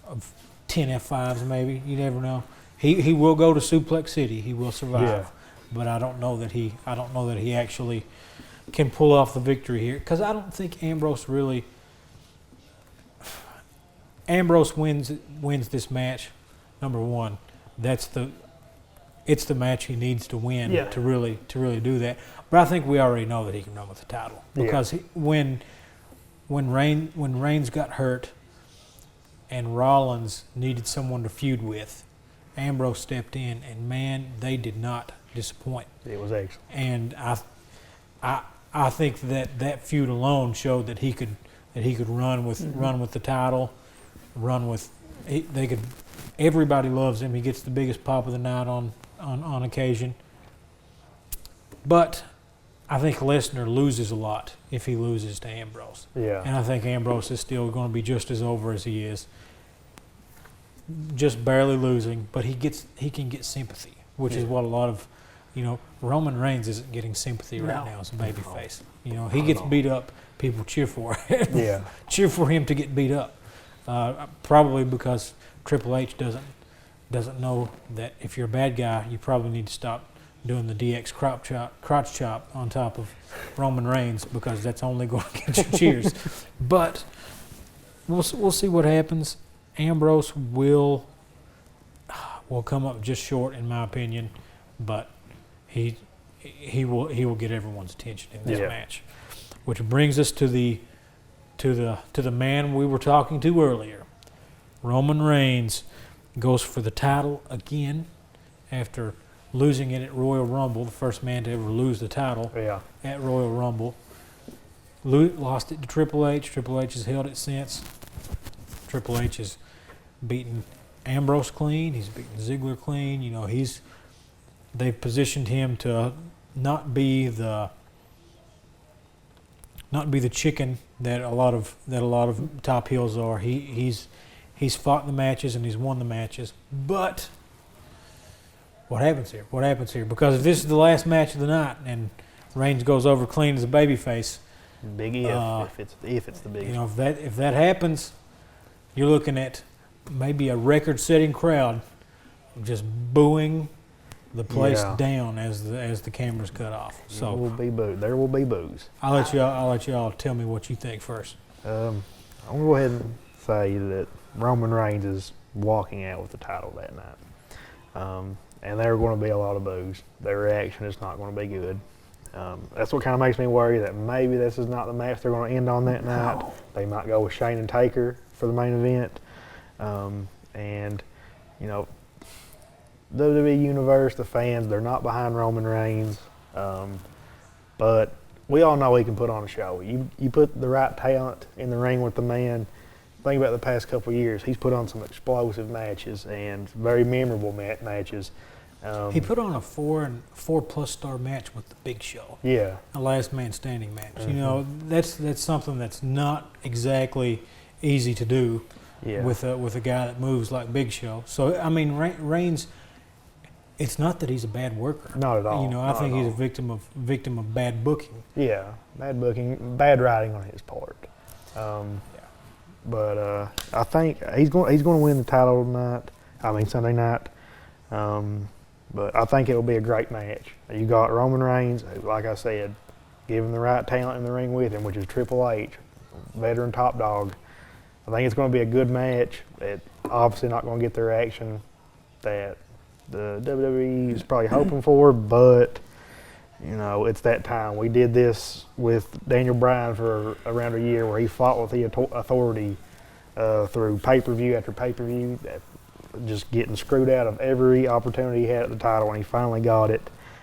of 10 F5s maybe. You never know. He will go to Suplex City. He will survive. Yeah. But I don't know that he actually can pull off the victory here, because I don't think Ambrose wins this match, number one, it's the match he needs to win Yeah. to really do that. But I think we already know that he can run with the title because when Reigns got hurt and Rollins needed someone to feud with, Ambrose stepped in, and man, they did not disappoint. It was excellent. And I think that feud alone showed that he could run with the title, everybody loves him. He gets the biggest pop of the night on occasion. But I think Lesnar loses a lot if he loses to Ambrose. Yeah. And I think Ambrose is still going to be just as over as he is. Just barely losing, but he can get sympathy, which is what a lot of, Roman Reigns isn't getting sympathy right now as a babyface. He gets beat up, people cheer for it. Yeah. Cheer for him to get beat up. Probably because Triple H doesn't know that if you're a bad guy, you probably need to stop doing the DX crotch chop on top of Roman Reigns, because that's only going to get you cheers. But we'll see what happens. Ambrose will come up just short, in my opinion, but he will get everyone's attention in this match, which brings us to the man we were talking to earlier. Roman Reigns goes for the title again after losing it at Royal Rumble, the first man to ever lose the title at Royal Rumble. Lost it to Triple H. Triple H has held it since. Triple H has beaten Ambrose clean. He's beaten Ziggler clean. They've positioned him to not be the chicken that a lot of top heels are. He's fought the matches and he's won the matches. But what happens here? What happens here? Because if this is the last match of the night and Reigns goes over clean as a babyface, big if it's the big. If that happens, you're looking at maybe a record-setting crowd just booing the place down as the cameras cut off. So there will be boos. I'll let y'all tell me what you think first. I'm gonna go ahead and say that Roman Reigns is walking out with the title that night, and there are going to be a lot of boos. Their reaction is not going to be good. That's what kind of makes me worry that maybe this is not the match they're going to end on that night. They might go with Shane and Taker for the main event, and WWE Universe, the fans, they're not behind Roman Reigns, but we all know he can put on a show. You put the right talent in the ring with the man. Think about the past couple of years. He's put on some explosive matches and very memorable matches. He put on a 4+ star match with the Big Show. Yeah. A last man standing match. Mm-hmm. That's something that's not exactly easy to do with a guy that moves like Big Show. So I mean, Reigns. It's not that he's a bad worker. Not at all. I think he's a victim of bad booking. Yeah, bad booking, bad writing on his part. But I think he's going to win the title Sunday night. But I think it will be a great match. You got Roman Reigns, like I said, given the right talent in the ring with him, which is Triple H, veteran top dog. I think it's going to be a good match. It's obviously not going to get the reaction that the WWE is probably hoping for, but it's that time. We did this with Daniel Bryan for around a year, where he fought with the authority through pay-per-view after pay-per-view, just getting screwed out of every opportunity he had at the title, and he finally got it.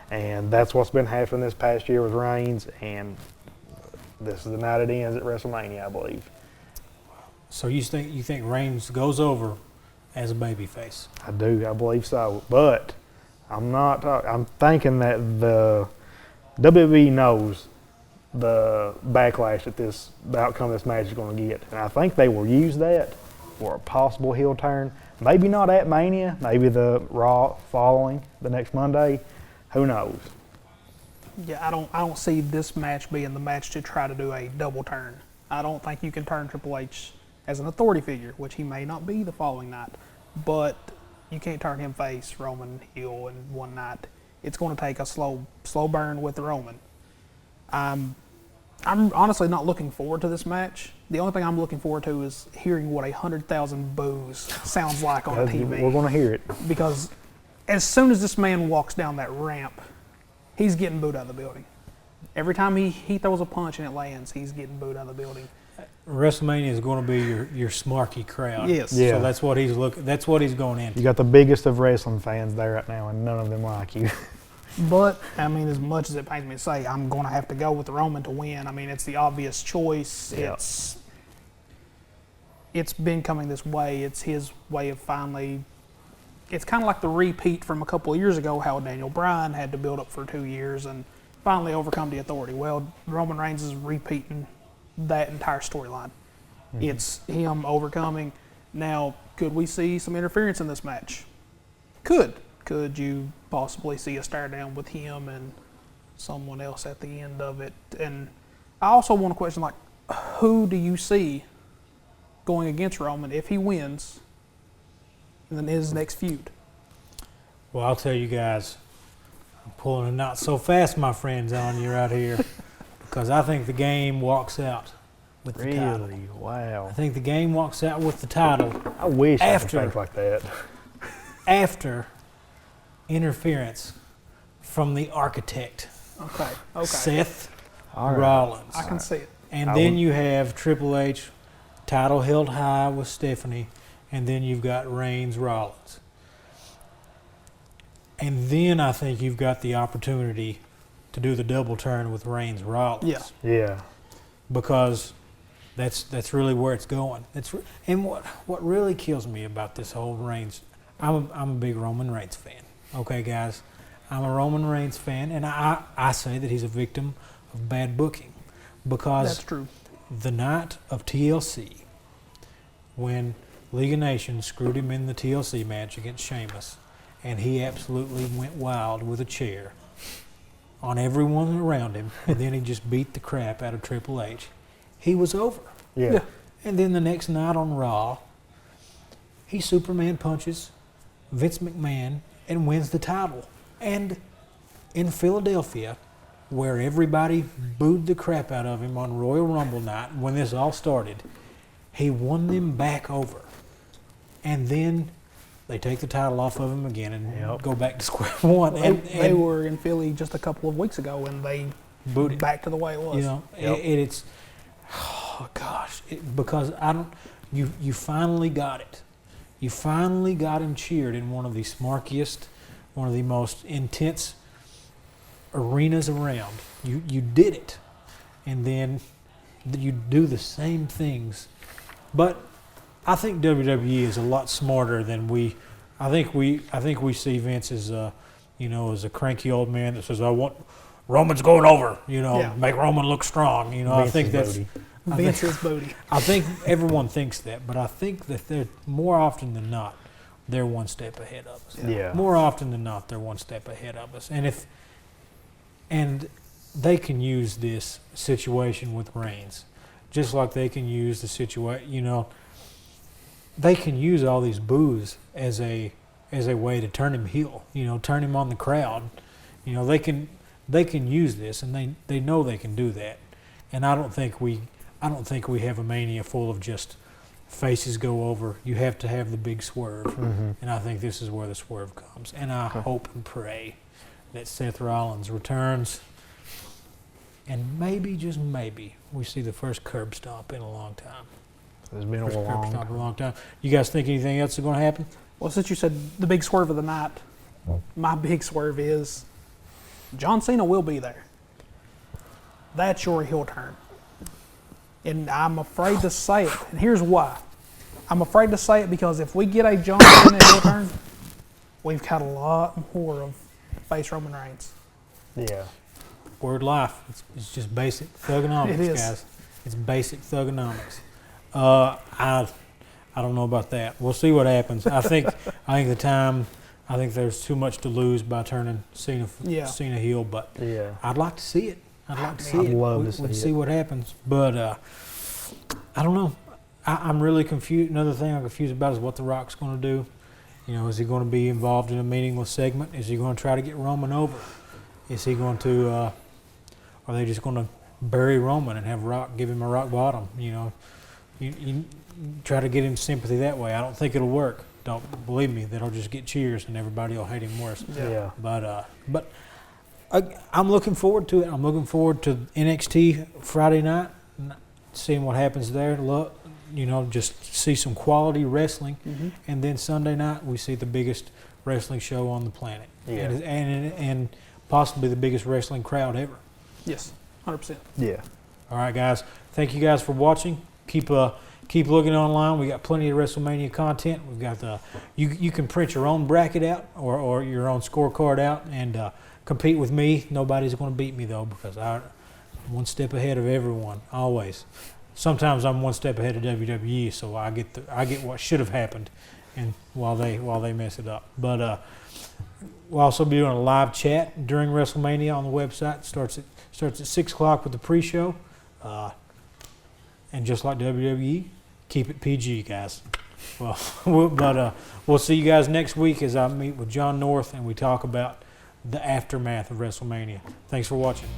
And that's what's been happening this past year with Reigns, and this is the night it ends at WrestleMania, I believe. So you think Reigns goes over as a babyface? I do. I believe so. But I'm thinking that the WWE knows the backlash that the outcome of this match is going to get, and I think they will use that for a possible heel turn. Maybe not at Mania. Maybe the Raw following the next Monday. Who knows? Yeah, I don't see this match being the match to try to do a double turn. I don't think you can turn Triple H as an authority figure, which he may not be the following night, but you can't turn him face, Roman heel in one night. It's going to take a slow burn with Roman. I'm honestly not looking forward to this match. The only thing I'm looking forward to is hearing what 100,000 boos sounds like on TV. We're going to hear it. Because as soon as this man walks down that ramp, he's getting booed out of the building. Every time he throws a punch and it lands, he's getting booed out of the building. WrestleMania is going to be your smarky crowd. Yes. Yeah. So that's what That's what he's going into. You got the biggest of wrestling fans there right now, and none of them like you. But, I mean, as much as it pains me to say, I'm going to have to go with Roman to win. I mean, it's the obvious choice. Yeah. It's been coming this way. It's his way of finally. It's kind of like the repeat from a couple of years ago, how Daniel Bryan had to build up for 2 years and finally overcome the Authority. Well, Roman Reigns is repeating that entire storyline. Mm-hmm. It's him overcoming. Now, could we see some interference in this match? Could you possibly see a stare down with him and someone else at the end of it? And I also want to question, like, who do you see going against Roman if he wins in his next feud? Well, I'll tell you guys, I'm pulling a not so fast, my friends, on you right here, because I think the game walks out with the title. Really? Wow. I think the game walks out with the title I wish I After- could think like that. after interference from the architect, Okay. Seth All right. Rollins. I can see it. And I then would- you have Triple H, title held high with Stephanie, and then you've got Reigns Rollins. And then I think you've got the opportunity to do the double turn with Reigns Rollins. Yeah. Yeah. Because that's really where it's going. And what really kills me about this whole Reigns, I'm a big Roman Reigns fan. Okay, guys, I'm a Roman Reigns fan, and I say that he's a victim of bad booking, because That's true. the night of TLC, when League of Nations screwed him in the TLC match against Sheamus, and he absolutely went wild with a chair on everyone around him, and then he just beat the crap out of Triple H. He was over. Yeah. And then the next night on Raw, he Superman punches Vince McMahon and wins the title. And in Philadelphia, where everybody booed the crap out of him on Royal Rumble night when this all started, he won them back over. And then they take the title off of him again and go back to square one. They were in Philly just a couple of weeks ago, and they booed it back to the way it was. You know, it's oh gosh, because you finally got it. You finally got him cheered in one of the smarkiest, one of the most intense arenas around. You did it, and then you do the same things. But I think WWE is a lot smarter than we. I think we see Vince as as a cranky old man that says, "I want Roman's going over." Make Roman look strong. I think that's. Vince's booty. I think everyone thinks that, but I think that they're more often than not, they're one step ahead of us. Yeah. More often than not, they're one step ahead of us. And they can use this situation with Reigns, just like they can use the situation. They can use all these boos as a way to turn him heel. Turn him on the crowd. They can use this, and they know they can do that. And I don't think we have a Mania full of just faces go over. You have to have the big swerve, and I think this is where the swerve comes. And I hope and pray that Seth Rollins returns, and maybe, just maybe, we see the first curb stomp in a long time. It's been First a curb long stomp in a long time. You guys think anything else is going to happen? Well, since you said the big swerve of the night, my big swerve is John Cena will be there. That's your heel turn. And I'm afraid to say it. And here's why. I'm afraid to say it because if we get a John Cena heel turn, we've got a lot more of face Roman Reigns. Yeah. Word life. It's just basic thugonomics, It is. guys. It's basic thugonomics. I don't know about that. We'll see what happens. I think there's too much to lose by turning Cena heel, but Yeah. I'd like to see it. I'd like to see I'd it. love to We'll see see it. what happens. But I don't know. I'm really confused. Another thing I'm confused about is what The Rock's going to do. Is he going to be involved in a meaningless segment? Is he going to try to get Roman over? Is he going to, are they just going to bury Roman and have Rock give him a rock bottom? You try to get him sympathy that way. I don't think it'll work. don't believe me, that'll just get cheers and everybody will hate him worse. Yeah. But I'm looking forward to it. I'm looking forward to NXT Friday night, seeing what happens there. Look, just see some quality wrestling, and then Sunday night we see the biggest wrestling show on the planet, and possibly the biggest wrestling crowd ever. Yes, 100%. Yeah. All right, guys. Thank you guys for watching. Keep looking online. We got plenty of WrestleMania content. We've got you can print your own bracket out or your own scorecard out and compete with me. Nobody's going to beat me though, because I'm one step ahead of everyone always. Sometimes I'm one step ahead of WWE, so I get what should have happened, and while they mess it up. But we'll also be doing a live chat during WrestleMania on the website. Starts at 6 o'clock with the pre-show. And just like WWE, keep it PG, guys. Well, we'll see you guys next week as I meet with John North and we talk about the aftermath of WrestleMania. Thanks for watching.